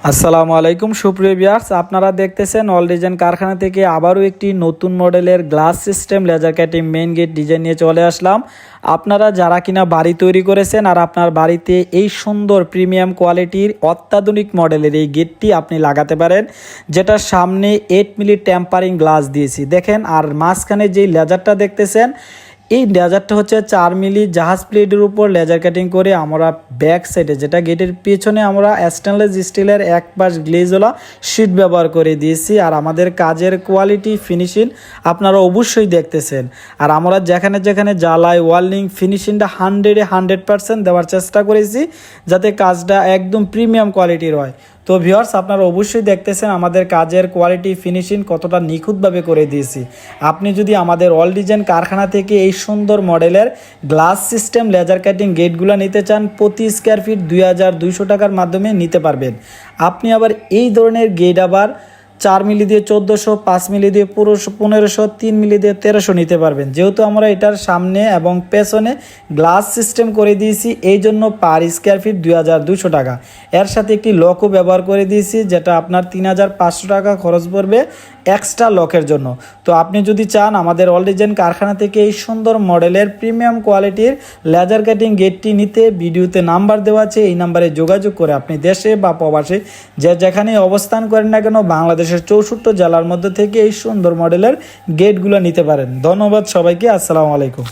আসসালামু আলাইকুম সুপ্রিয় ভিউয়ার্স, আপনারা দেখতেছেন অল ডিজাইন কারখানা থেকে আবারও একটি নতুন মডেলের glass system laser cutting main gate design নিয়ে চলে আসলাম। আপনারা যারা কিনা বাড়ি তৈরি করেছেন আর আপনার বাড়িতে এই সুন্দর প্রিমিয়াম কোয়ালিটির অত্যাধুনিক মডেলের এই গেটটি আপনি লাগাতে পারেন, যেটা সামনে 8 মিলি টেম্পারিং গ্লাস দিয়েছি দেখেন। আর মাঝখানে যেই লেজারটা দেখতেছেন, এই লেজারটা হচ্ছে 4 মিলি জাহাজ প্লেটের উপর লেজার কাটিং করে আমরা ব্যাক সাইডে, যেটা গেটের পেছনে আমরা স্টেনলেস স্টিলের এক পাশ গ্লেজওয়ালা শিট ব্যবহার করে দিয়েছি। আর আমাদের কাজের কোয়ালিটি ফিনিশিং আপনারা অবশ্যই দেখতেছেন। আর আমরা যেখানে যেখানে জ্বালাই ওয়ার্লিং ফিনিশিংটা 100% দেওয়ার চেষ্টা করেছি, যাতে কাজটা একদম প্রিমিয়াম কোয়ালিটির হয়। তো ভিউয়ার্স, আপনারা অবশ্যই দেখতেছেন আমাদের কাজের কোয়ালিটি ফিনিশিং কতটা নিখুঁতভাবে করে দিয়েছি। আপনি যদি আমাদের অল ডিজাইন কারখানা থেকে এই সুন্দর মডেলের গ্লাস সিস্টেম লেজার কাটিং গেটগুলো নিতে চান, প্রতি স্কোয়ার ফিট 2200 টাকার মাধ্যমে নিতে পারবেন। আপনি আবার এই ধরনের গেট আবার 4 মিলি দিয়ে 1400, 5 মিলি দিয়ে 1500, 3 মিলি দিয়ে 1300 নিতে পারবেন। যেহেতু আমরা এটার সামনে এবং পেছনে গ্লাস সিস্টেম করে দিয়েছি, এই জন্য পার স্কোয়ার ফিট 2200 টাকা। এর সাথে একটি লকও ব্যবহার করে দিয়েছি, যেটা আপনার 3500 টাকা খরচ পড়বে এক্সট্রা লকের জন্য। তো আপনি যদি চান আমাদের অল ডিজাইন কারখানা থেকে এই সুন্দর মডেলের প্রিমিয়াম কোয়ালিটির লেজার কাটিং গেটটি নিতে, ভিডিওতে নাম্বার দেওয়া আছে, এই নাম্বারে যোগাযোগ করে আপনি দেশে বা প্রবাসে যেখানে অবস্থান করেন না কেন বাংলাদেশের 64 জেলার মধ্যে থেকে এই সুন্দর মডেলের গেটগুলো নিতে পারেন। ধন্যবাদ সবাইকে। আসসালামু আলাইকুম।